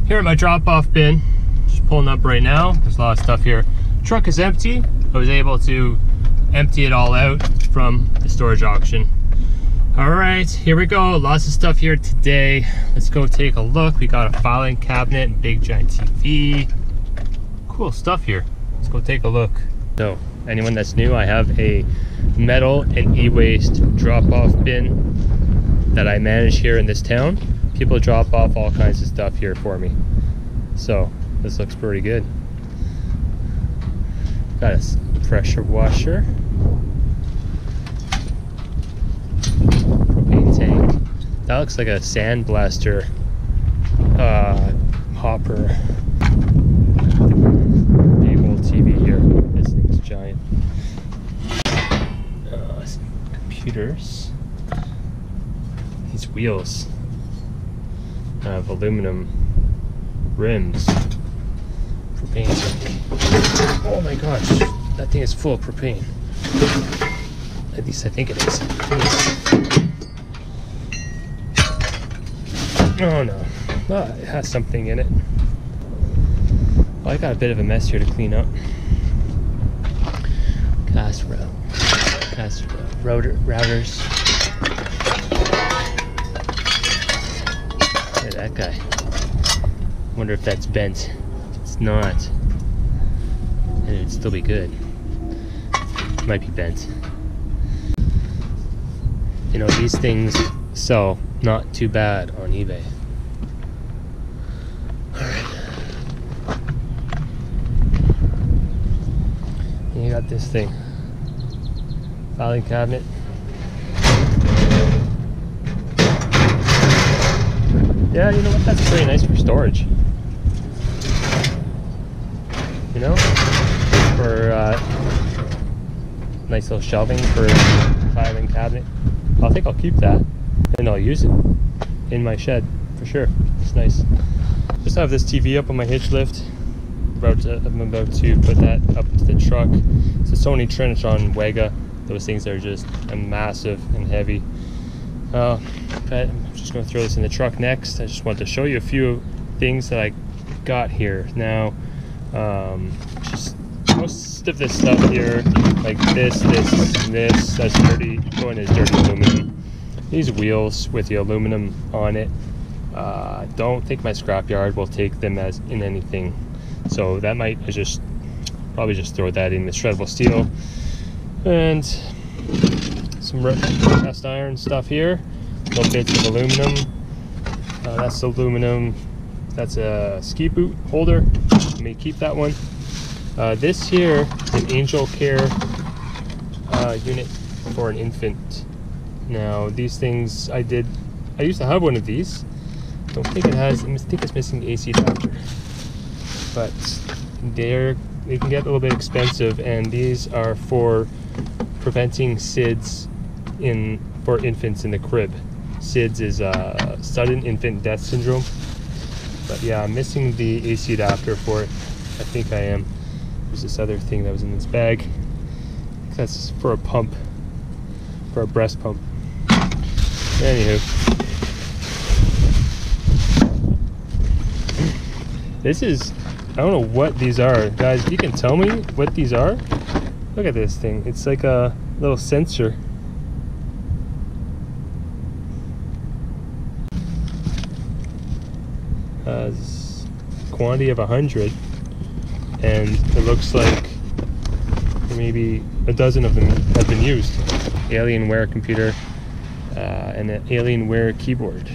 Here at my drop-off bin, just pulling up right now. There's a lot of stuff here. Truck is empty. I was able to empty it all out from the storage auction. All right, here we go. Lots of stuff here today. Let's go take a look. We got a filing cabinet and big giant TV. Cool stuff here. Let's go take a look. So, anyone that's new, I have a metal and e-waste drop-off bin that I manage here in this town. People drop off all kinds of stuff here for me. So this looks pretty good. Got a pressure washer, propane tank. That looks like a sandblaster hopper. Big old TV here. This thing's giant. Some computers. These wheels have aluminum rims. Propane tank. Oh my gosh, that thing is full of propane. At least I think it is. Oh no, it has something in it. Well, I got a bit of a mess here to clean up. Routers. Look at that guy. Wonder if that's bent. If it's not, and it'd still be good. Might be bent. You know, these things sell not too bad on eBay. Alright. You got this thing. Filing cabinet. Yeah, you know what? That's pretty nice for storage. You know? For nice little shelving for filing cabinet. I think I'll keep that and I'll use it in my shed for sure. It's nice. Just have this TV up on my hitch lift. I'm about to put that up to the truck. It's a Sony Trinitron Wega. Those things are just massive and heavy. But I'm just going to throw this in the truck next. I just wanted to show you a few things that I got here. Now, just most of this stuff here, like this, that's dirty, going as dirty aluminum. These wheels with the aluminum on it, I don't think my scrapyard will take them as in anything. So that might probably just throw that in the shreddable steel. And some cast iron stuff here, little bits of aluminum. That's aluminum. That's a ski boot holder. Let me keep that one. This here, an Angel Care unit for an infant. Now these things I used to have one of these. Don't think it has. I think it's missing the AC adapter. But they can get a little bit expensive, and these are for preventing SIDS for infants in the crib. SIDS is sudden infant death syndrome. But yeah, I'm missing the AC adapter for it. I think I am. There's this other thing that was in this bag. That's for a pump, for a breast pump. Anywho, this is, I don't know what these are. Guys, if you can tell me what these are, look at this thing. It's like a little sensor. Quantity of 100, and it looks like maybe a dozen of them have been used. Alienware computer and an Alienware keyboard.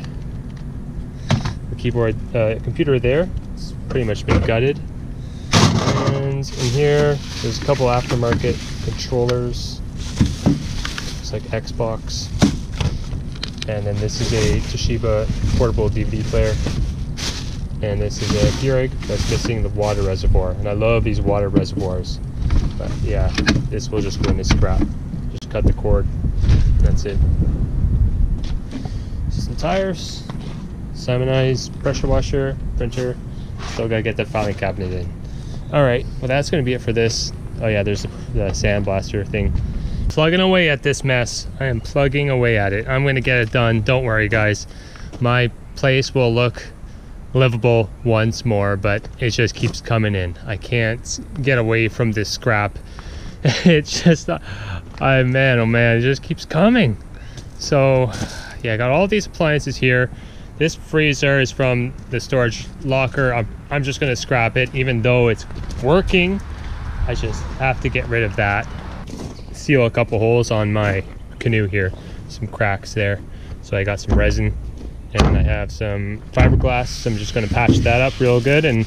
The keyboard computer there, it's pretty much been gutted. And in here, there's a couple aftermarket controllers. It's like Xbox. And then this is a Toshiba portable DVD player. And this is a Keurig that's missing the water reservoir. And I love these water reservoirs. But yeah, this will just go in the scrap. Just cut the cord. That's it. Some tires. Simonized pressure washer, printer. Still gotta get the filing cabinet in. Alright, well that's gonna be it for this. Oh yeah, there's the sandblaster thing. Plugging away at this mess. I am plugging away at it. I'm gonna get it done. Don't worry guys. My place will look livable once more, but it just keeps coming in. I can't get away from this scrap. It's just, man, oh man, it just keeps coming. So yeah, I got all these appliances here. This freezer is from the storage locker. I'm just gonna scrap it, even though it's working. I just have to get rid of that. Seal a couple holes on my canoe here, some cracks there. So I got some resin, and I have some fiberglass, so I'm just going to patch that up real good and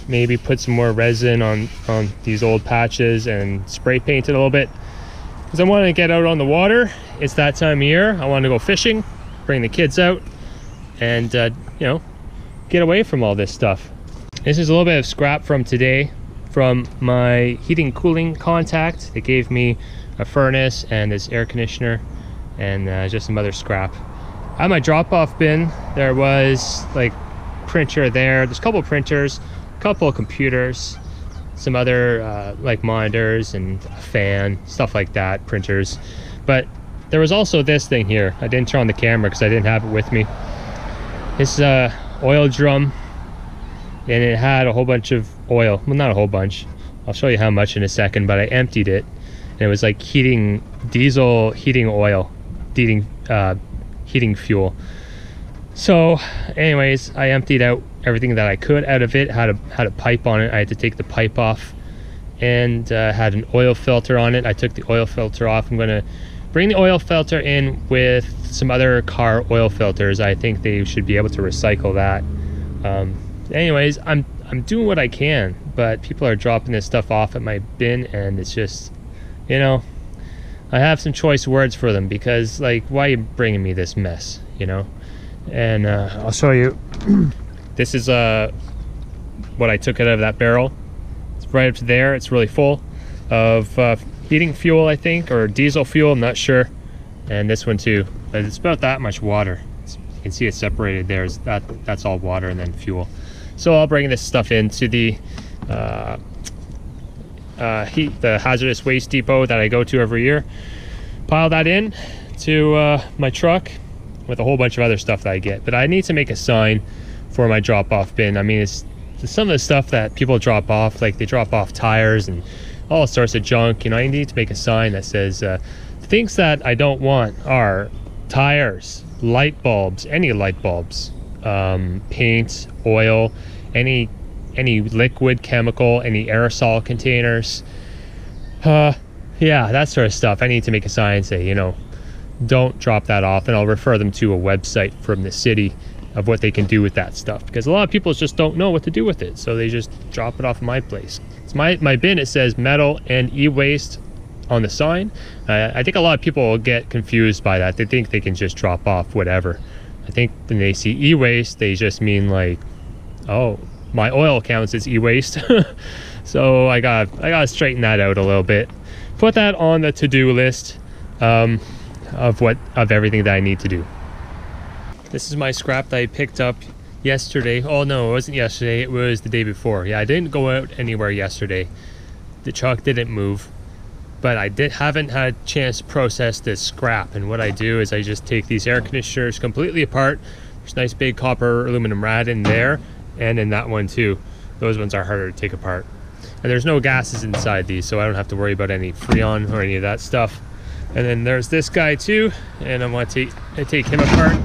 maybe put some more resin on these old patches and spray paint it a little bit, because I want to get out on the water. It's that time of year. I want to go fishing, bring the kids out, and you know, get away from all this stuff. This is a little bit of scrap from today from my heating cooling contact. They gave me a furnace and this air conditioner and just some other scrap. At my drop-off bin, there was like printer there. There's a couple of printers, a couple of computers, some other like monitors and a fan, stuff like that, printers. But there was also this thing here. I didn't turn on the camera because I didn't have it with me. This oil drum, and it had a whole bunch of oil. Well, not a whole bunch. I'll show you how much in a second, but I emptied it. And it was like diesel heating oil, heating fuel. So anyways, I emptied out everything that I could out of it. Had a pipe on it. I had to take the pipe off, and had an oil filter on it. I took the oil filter off. I'm gonna bring the oil filter in with some other car oil filters. I think they should be able to recycle that. Anyways, I'm doing what I can, but people are dropping this stuff off at my bin, and it's just, you know, I have some choice words for them, because like, why are you bringing me this mess, you know? And I'll show you. This is what I took out of that barrel. It's right up to there. It's really full of heating fuel, I think, or diesel fuel, I'm not sure. And this one too, but it's about that much water. You can see it separated there. That's all water and then fuel. So I'll bring this stuff into the hazardous waste depot that I go to every year. Pile that in to my truck with a whole bunch of other stuff that I get. But I need to make a sign for my drop-off bin. I mean, it's some of the stuff that people drop off, like they drop off tires and all sorts of junk. You know, I need to make a sign that says things that I don't want are tires, light bulbs, any light bulbs, paint, oil, any liquid chemical, any aerosol containers, yeah, that sort of stuff. I need to make a sign and say, you know, don't drop that off, and I'll refer them to a website from the city of what they can do with that stuff, because a lot of people just don't know what to do with it, so they just drop it off my place. It's my bin. It says metal and e-waste on the sign. I think a lot of people will get confused by that. They think they can just drop off whatever. I think when they see e-waste, they just mean like, oh, my oil counts as e-waste. So I gotta straighten that out a little bit. Put that on the to-do list of everything that I need to do. This is my scrap that I picked up yesterday. Oh no, it wasn't yesterday, it was the day before. Yeah, I didn't go out anywhere yesterday. The truck didn't move, but I haven't had a chance to process this scrap. And what I do is I just take these air conditioners completely apart. There's nice big copper aluminum rad in there, and in that one too. Those ones are harder to take apart. And there's no gases inside these, so I don't have to worry about any freon or any of that stuff. And then there's this guy too, and I want to take him apart.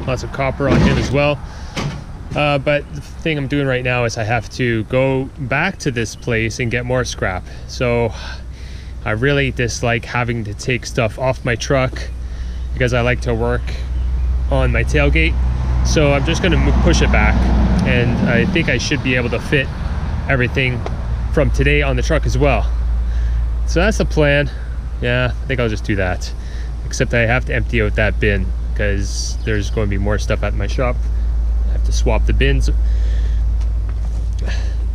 Lots of copper on him as well. But the thing I'm doing right now is I have to go back to this place and get more scrap. So I really dislike having to take stuff off my truck, because I like to work on my tailgate. So I'm just gonna push it back, and I think I should be able to fit everything from today on the truck as well. So that's the plan. Yeah, I think I'll just do that. Except I have to empty out that bin, because there's going to be more stuff at my shop. I have to swap the bins.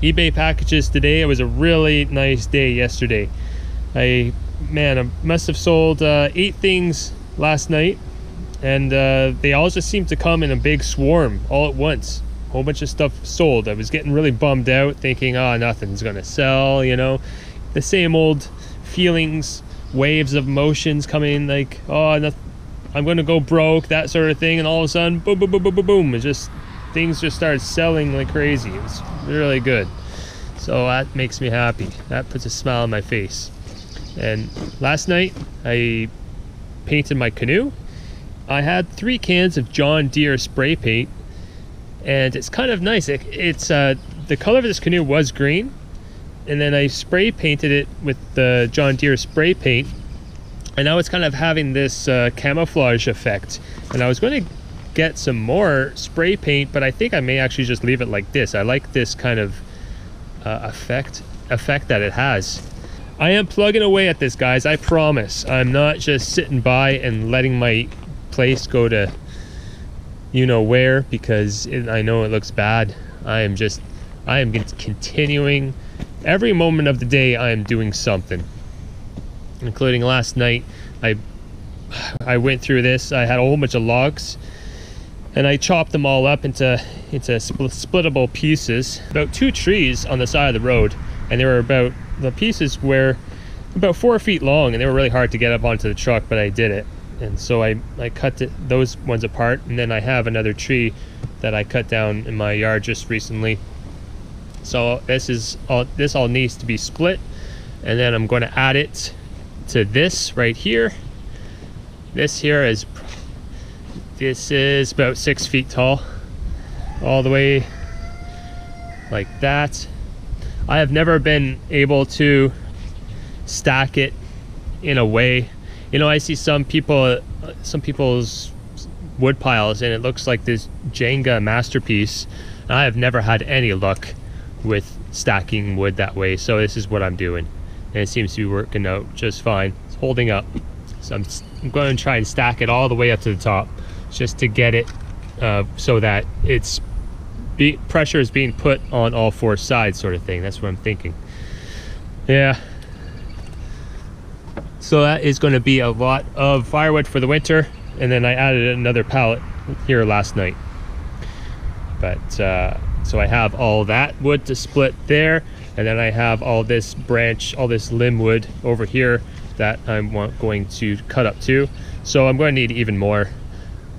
eBay packages today. It was a really nice day yesterday. I must have sold 8 things last night, and they all just seemed to come in a big swarm all at once. A whole bunch of stuff sold. I was getting really bummed out, thinking, oh, nothing's gonna sell, you know, the same old feelings, waves of emotions coming, like, oh, I'm gonna go broke, that sort of thing. And all of a sudden, boom, boom, boom, boom, boom, boom, it's just things just started selling like crazy. It was really good. So that makes me happy. That puts a smile on my face. And last night I painted my canoe. I had 3 cans of John Deere spray paint, and it's kind of nice. It's the color of this canoe was green, and then I spray painted it with the John Deere spray paint, and now it's kind of having this camouflage effect. And I was going to get some more spray paint, but I think I may actually just leave it like this. I like this kind of effect that it has. I am plugging away at this, guys. I promise. I'm not just sitting by and letting my place go to you know where because I know it looks bad. I am continuing. Every moment of the day I am doing something, including last night. I went through this. I had a whole bunch of logs, and I chopped them all up into splittable pieces. About 2 trees on the side of the road, and they were about, the pieces were about 4 feet long, and they were really hard to get up onto the truck, but I did it. And so I cut those ones apart, and then I have another tree that I cut down in my yard just recently. So this all needs to be split, and then I'm going to add it to this right here. This is about 6 feet tall, all the way like that. I have never been able to stack it in a way, you know, I see some people's wood piles and it looks like this Jenga masterpiece. I have never had any luck with stacking wood that way, so this is what I'm doing, and it seems to be working out just fine. It's holding up. So I'm going to try and stack it all the way up to the top, just to get it so that pressure is being put on all 4 sides, sort of thing. That's what I'm thinking. Yeah. So that is going to be a lot of firewood for the winter, and then I added another pallet here last night. But so I have all that wood to split there, and then I have all this limb wood over here that I'm going to cut up too. So I'm going to need even more,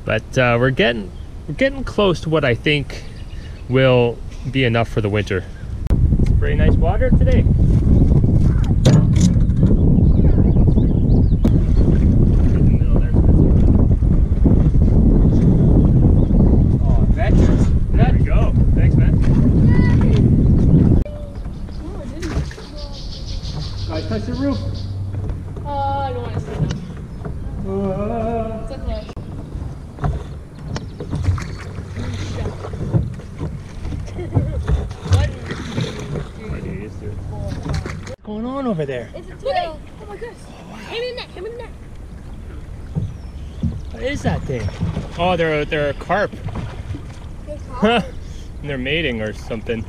but we're getting close to what I think will be enough for the winter. It's pretty nice water today. Touch the roof. I don't want to see them. It's okay. What's going on over there? It's a tail. Oh my gosh. Him in the net. Him in the net. What is that thing? Oh, they're a carp. Huh? And they're mating or something.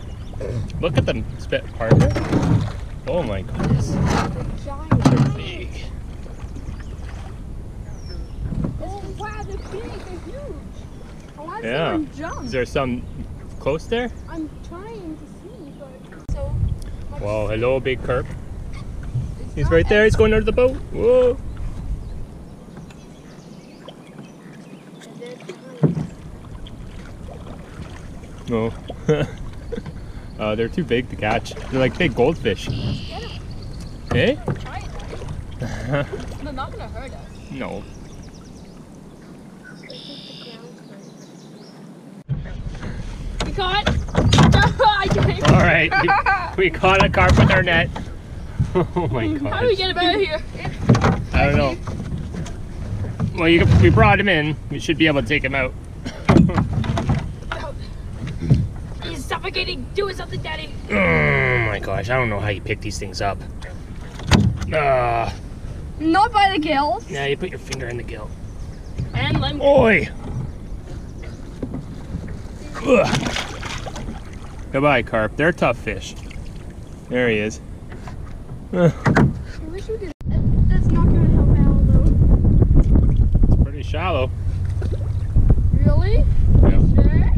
Look at them spit apart. Oh my goodness. They're big. Oh wow, they're big. They're huge. I want Yeah. someone jump. Is there some close there? I'm trying to see, but so. Whoa, hello, big carp. He's right there. He's going under the boat. Whoa. No. Oh, they're too big to catch. They're like big goldfish. Hey? Try it, right? They're not gonna hurt us. No. We caught. All right, we caught a carp with our net. Oh my god. How do we get him out of here? I don't know. Well, we brought him in. We should be able to take him out. He's suffocating. Do something, Daddy. Oh my gosh, I don't know how you pick these things up. Not by the gills. Now you put your finger in the gill. And lemon. Oi! Ugh. Goodbye, carp. They're tough fish. There he is. I wish we could. That's not going to help out, though. It's pretty shallow. Really? Yeah. Sure?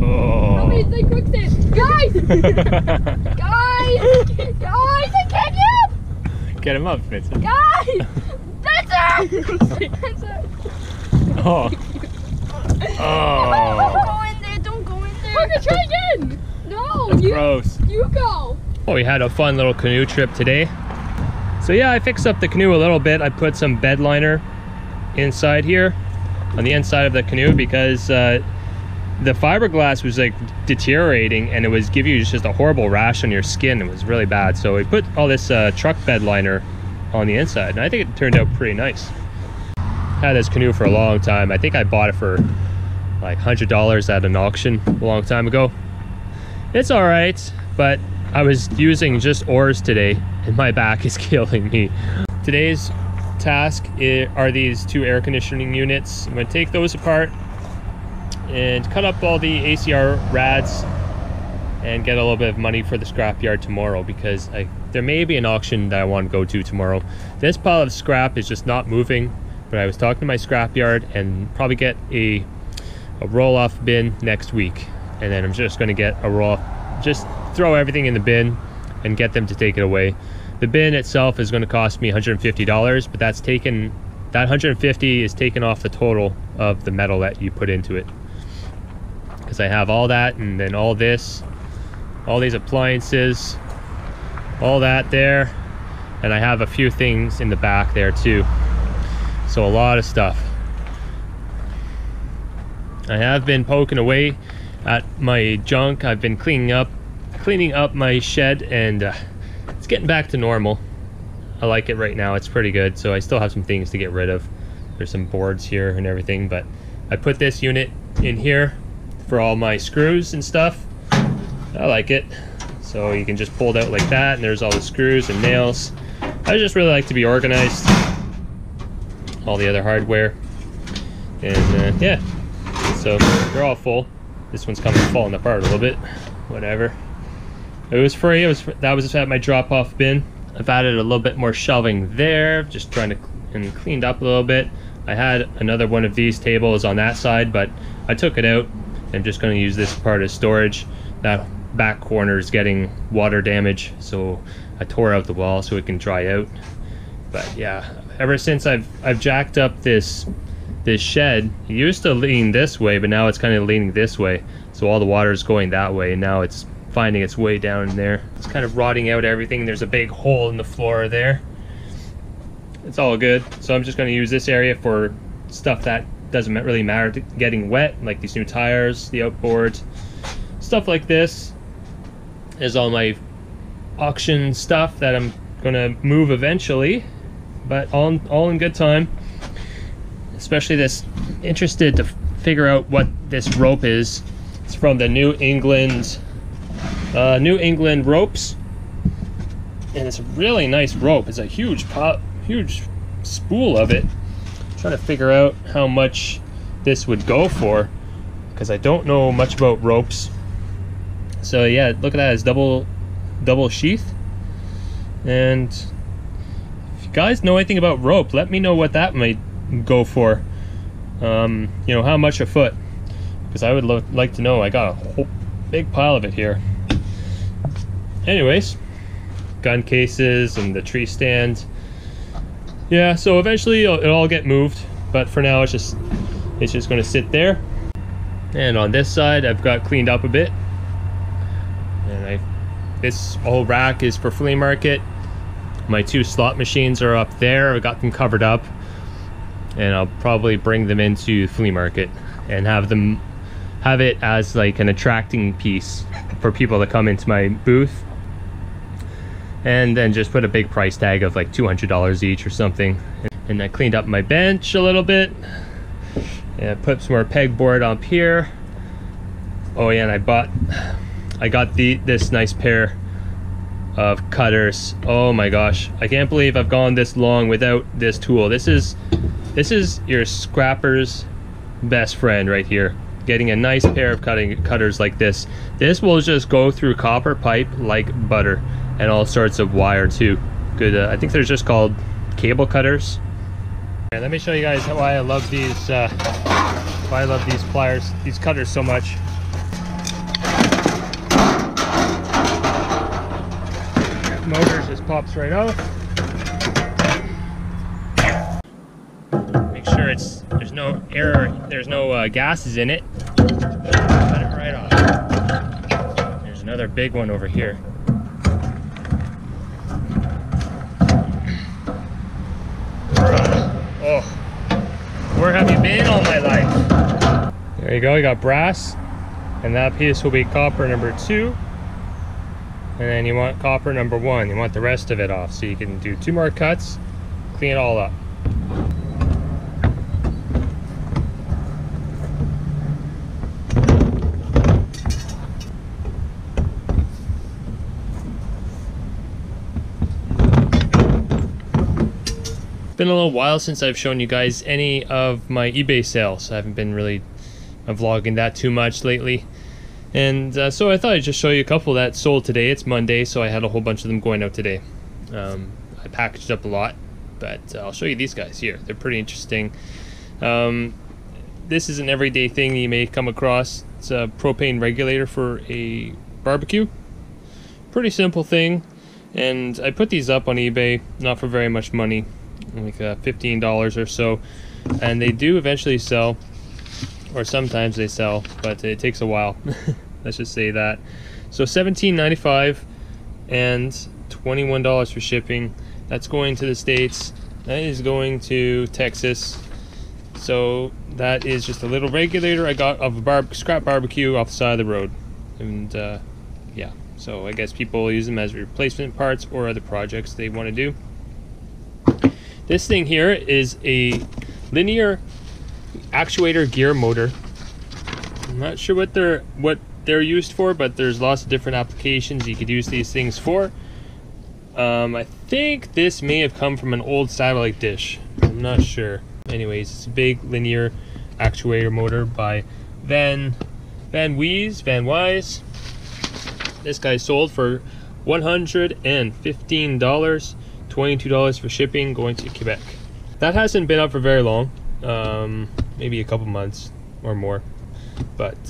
Oh. Help me, say quicksand. Guys! Guys! Guys, I can't get! Get him up, Vincent. Guys! Spencer! Spencer! Oh. Oh. Don't go in there, don't Okay, try again. No, That's gross. You go. Oh, we had a fun little canoe trip today. So yeah, I fixed up the canoe a little bit. I put some bed liner inside here on the inside of the canoe because the fiberglass was like deteriorating and it was giving you just a horrible rash on your skin. It was really bad. So we put all this truck bed liner on the inside and I think it turned out pretty nice. Had this canoe for a long time. I think I bought it for like $100 at an auction a long time ago. It's all right, but I was using just oars today and my back is killing me. Today's task are these two air conditioning units. I'm going to take those apart and cut up all the ACR rads and get a little bit of money for the scrapyard tomorrow because there may be an auction that I want to go to tomorrow. This pile of scrap is just not moving, but I was talking to my scrapyard and probably get a roll-off bin next week, and then I'm just going to get a roll-off, just throw everything in the bin and get them to take it away. The bin itself is going to cost me $150, but that $150 is taken off the total of the metal that you put into it, because I have all that and then all this, all these appliances, all that there, and I have a few things in the back there too, so a lot of stuff. I have been poking away at my junk. I've been cleaning up my shed, and it's getting back to normal. I like it right now. It's pretty good. So I still have some things to get rid of. There's some boards here and everything, but I put this unit in here for all my screws and stuff. I like it. So you can just pull it out like that, and there's all the screws and nails. I just really like to be organized. All the other hardware, and yeah. So they're all full. This one's kind of falling apart a little bit. Whatever. It was free. That was at my drop-off bin. I've added a little bit more shelving there, just trying to and cleaned up a little bit. I had another one of these tables on that side, but I took it out. I'm just going to use this part as storage. That back corner is getting water damage, so I tore out the wall so it can dry out. But yeah, ever since I've jacked up this shed, it used to lean this way, but now it's kind of leaning this way, so all the water is going that way, and now it's finding its way down in there. It's kind of rotting out everything. There's a big hole in the floor there. It's all good. So I'm just going to use this area for stuff that doesn't really matter getting wet, like these new tires, the outboards, stuff like this. Is all my auction stuff that I'm going to move eventually, but all in good time. Especially this, interested to figure out what this rope is. It's from the New England ropes, and it's a really nice rope. It's a huge spool of it. I'm trying to figure out how much this would go for, because I don't know much about ropes. So yeah, look at that, it's double sheath. And if you guys know anything about rope, let me know what that might go for. You know, how much a foot, because I would like to know. I got a whole big pile of it here. Anyways, gun cases and the tree stand. Yeah, so eventually it'll all get moved, but for now it's just going to sit there. And on this side I've got cleaned up a bit, and this whole rack is for flea market. My two slot machines are up there. I got them covered up, and I'll probably bring them into flea market and have it as like an attracting piece for people to come into my booth, and then just put a big price tag of like $200 each or something. And I cleaned up my bench a little bit, and I put some more pegboard up here. Oh yeah, and I got this nice pair of cutters. Oh my gosh, I can't believe I've gone this long without this tool. This is your scrapper's best friend right here. Getting a nice pair of cutters like this. This will just go through copper pipe like butter, and all sorts of wire too. Good. I think they're just called cable cutters. Okay, let me show you guys why I love these. Why I love these pliers, these cutters so much. Motor just pops right off. Make sure there's no air, there's no gases in it. Cut it right off. another big one over here. Oh, where have you been all my life? There you go, you got brass, and that piece will be copper number 2. And then you want copper number 1. You want the rest of it off, so you can do 2 more cuts, clean it all up. Been a little while since I've shown you guys any of my eBay sales. I haven't been really vlogging that too much lately, and so I thought I'd just show you a couple that sold today. It's Monday, so I had a whole bunch of them going out today. I packaged up a lot, but I'll show you these guys here. They're pretty interesting. This is an everyday thing you may come across. It's a propane regulator for a barbecue. Pretty simple thing, and I put these up on eBay, not for very much money, like $15 or so, and they do eventually sell, or sometimes they sell, but it takes a while. Let's just say that. So $17.95 and $21 for shipping. That's going to the States. That is going to Texas. So that is just a little regulator I got of a scrap barbecue off the side of the road, and yeah, so I guess people use them as replacement parts or other projects they want to do. This thing here is a linear actuator gear motor. I'm not sure what they're used for, but there's lots of different applications you could use these things for. I think this may have come from an old satellite dish. I'm not sure. Anyways, it's a big linear actuator motor by Van Wys. This guy sold for $115. $22 for shipping, going to Quebec. That hasn't been up for very long, maybe a couple months or more, but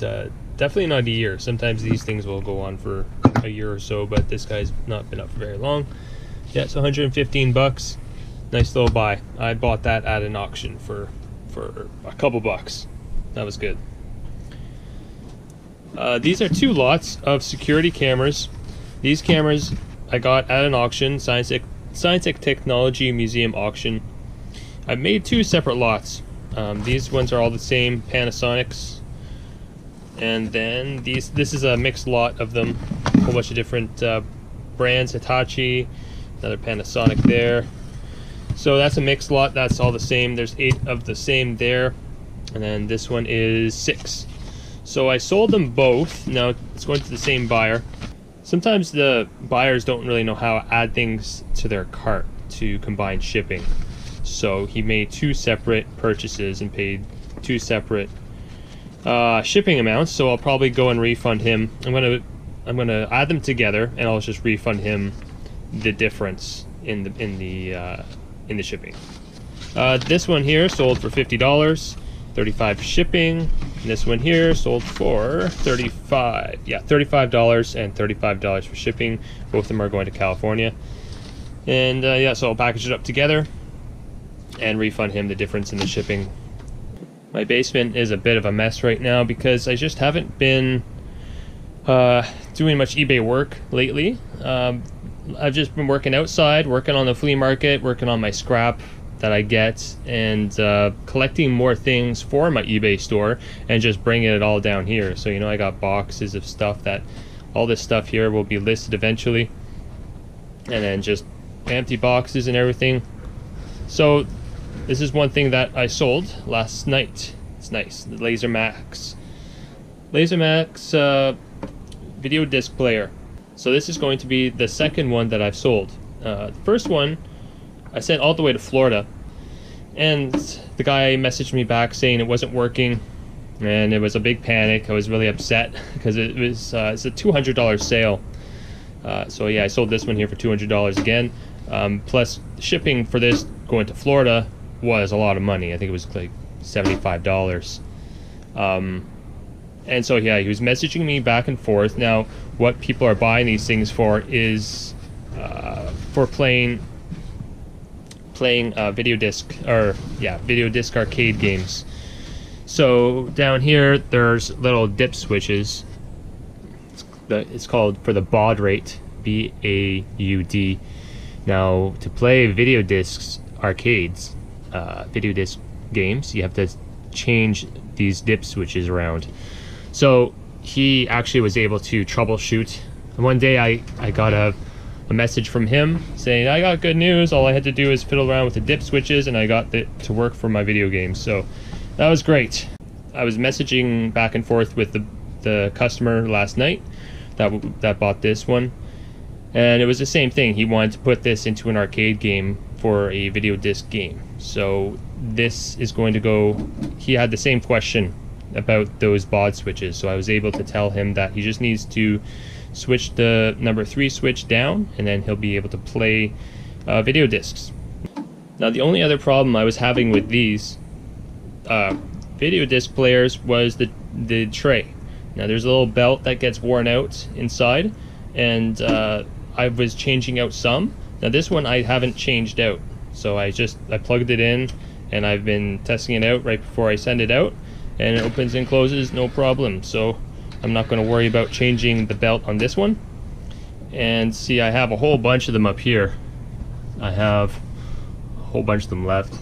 definitely not a year. Sometimes these things will go on for a year or so, but this guy's not been up for very long. Yeah, it's 115 bucks. Nice little buy. I bought that at an auction for a couple bucks. That was good. These are 2 lots of security cameras. These cameras I got at an auction, Science Technology Museum auction. I made 2 separate lots. These ones are all the same Panasonics, and then this is a mixed lot of them, a whole bunch of different brands. Hitachi, another Panasonic there. So that's a mixed lot. That's all the same. There's 8 of the same there, and then this one is 6. So I sold them both. Now it's going to the same buyer. Sometimes the buyers don't really know how to add things to their cart to combine shipping. So he made 2 separate purchases and paid 2 separate shipping amounts. So I'll probably go and refund him. I'm gonna add them together, and I'll just refund him the difference in the shipping. This one here sold for $50. $35 for shipping. And this one here sold for $35. Yeah, $35 and $35 for shipping. Both of them are going to California. And yeah, so I'll package it up together and refund him the difference in the shipping. My basement is a bit of a mess right now because I just haven't been doing much eBay work lately. I've just been working outside, working on the flea market, working on my scrap that I get, and collecting more things for my eBay store and just bringing it all down here. So, you know, I got boxes of stuff that all this stuff here will be listed eventually, and then just empty boxes and everything. So this is one thing that I sold last night. It's nice, the LaserMax video disc player. So this is going to be the second one that I've sold. The first one I sent all the way to Florida, and the guy messaged me back saying it wasn't working, and it was a big panic. I was really upset because it's a $200 sale. So yeah, I sold this one here for $200 again. Plus shipping for this going to Florida was a lot of money. I think it was like $75. And so yeah, he was messaging me back and forth. Now, what people are buying these things for is for playing video disc arcade games. So down here there's little dip switches. it's called for the baud rate, BAUD. Now, to play video discs arcades, video disc games, you have to change these dip switches around. So he actually was able to troubleshoot. One day I got a message from him saying, I got good news, all I had to do is fiddle around with the dip switches and I got it to work for my video games. So that was great. I was messaging back and forth with the customer last night that bought this one, and it was the same thing. He wanted to put this into an arcade game for a video disc game. So this is going to go, he had the same question about those baud switches, so I was able to tell him that he just needs to switch the number 3 switch down and then he'll be able to play video discs. Now the only other problem I was having with these video disc players was the tray. Now there's a little belt that gets worn out inside, and I was changing out some. Now this one I haven't changed out, so I plugged it in and I've been testing it out right before I send it out, and it opens and closes no problem. So I'm not going to worry about changing the belt on this one. And see, I have a whole bunch of them up here. I have a whole bunch of them left.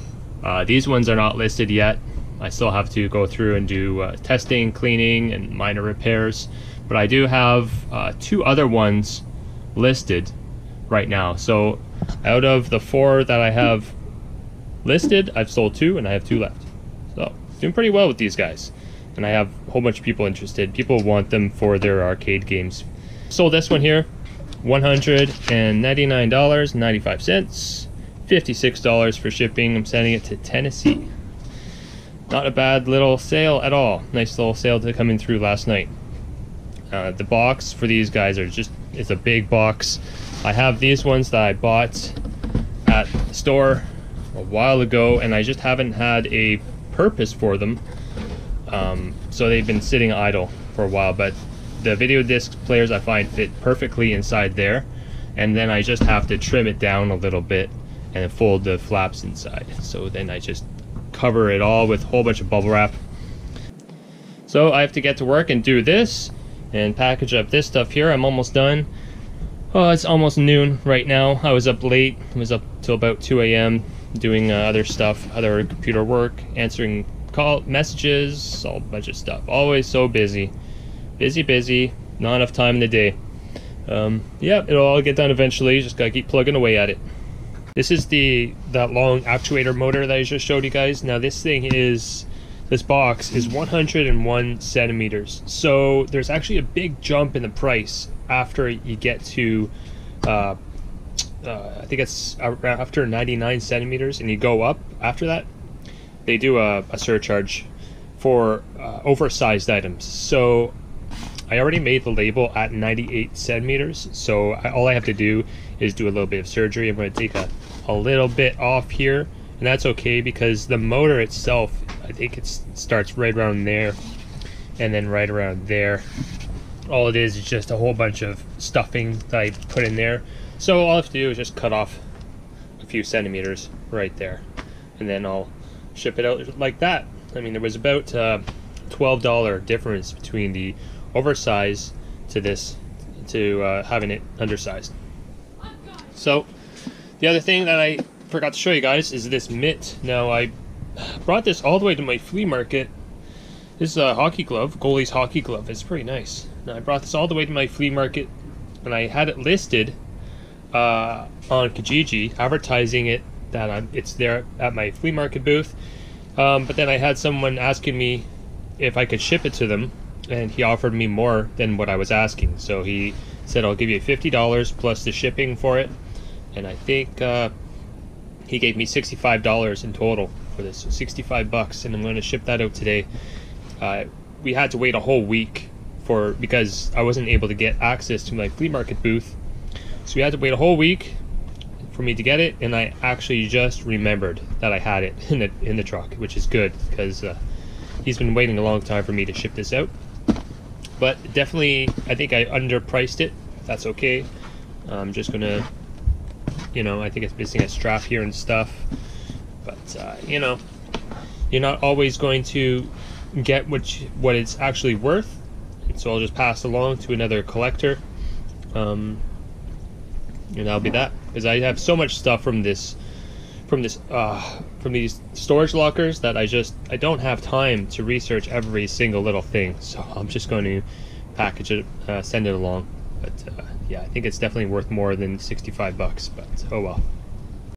These ones are not listed yet. I still have to go through and do testing, cleaning, and minor repairs. But I do have 2 other ones listed right now. So out of the 4 that I have listed, I've sold 2 and I have 2 left. So doing pretty well with these guys. And I have a whole bunch of people interested. People want them for their arcade games. Sold this one here, $199.95, $56 for shipping. I'm sending it to Tennessee. Not a bad little sale at all. Nice little sale to come in through last night. The box for these guys it's a big box. I have these ones that I bought at the store a while ago, and I just haven't had a purpose for them. So they've been sitting idle for a while, but the video disc players I find fit perfectly inside there, and then I just have to trim it down a little bit and fold the flaps inside. So then I just cover it all with a whole bunch of bubble wrap. So I have to get to work and do this and package up this stuff here. I'm almost done. Oh, it's almost noon right now. I was up late. I was up till about 2 a.m. doing other stuff, other computer work, answering messages, all a bunch of stuff. Always so busy. Busy, not enough time in the day. Yeah, it'll all get done eventually. Just gotta keep plugging away at it. This is that long actuator motor that I just showed you guys. Now this box is 101 centimeters. So there's actually a big jump in the price after you get to, I think it's after 99 centimeters and you go up after that. They do a surcharge for oversized items. So I already made the label at 98 centimeters, so all I have to do is do a little bit of surgery. I'm going to take a little bit off here, and that's okay because the motor itself, I think it starts right around there and then right around there. All it is just a whole bunch of stuffing that I put in there. So all I have to do is just cut off a few centimeters right there, and then I'll ship it out like that. I mean, there was about $12 difference between the oversized to this, to having it undersized. So the other thing that I forgot to show you guys is this mitt. Now I brought this all the way to my flea market. This is a hockey glove, goalie's hockey glove. It's pretty nice. Now I brought this all the way to my flea market, and I had it listed on Kijiji, advertising it that it's there at my flea market booth. But then I had someone asking me if I could ship it to them, and he offered me more than what I was asking. So he said, I'll give you $50 plus the shipping for it. And I think he gave me $65 in total for this, so 65 bucks, and I'm going to ship that out today. We had to wait a whole week because I wasn't able to get access to my flea market booth. So we had to wait a whole week for me to get it, and I actually just remembered that I had it in the truck, which is good because he's been waiting a long time for me to ship this out. But definitely, I think I underpriced it. That's okay. I'm just gonna, I think it's missing a strap here and stuff. But you're not always going to get what it's actually worth. So I'll just pass along to another collector, and that'll be that. Because I have so much stuff from these storage lockers that I don't have time to research every single little thing. So I'm just going to package it, send it along. But yeah, I think it's definitely worth more than $65. But oh well.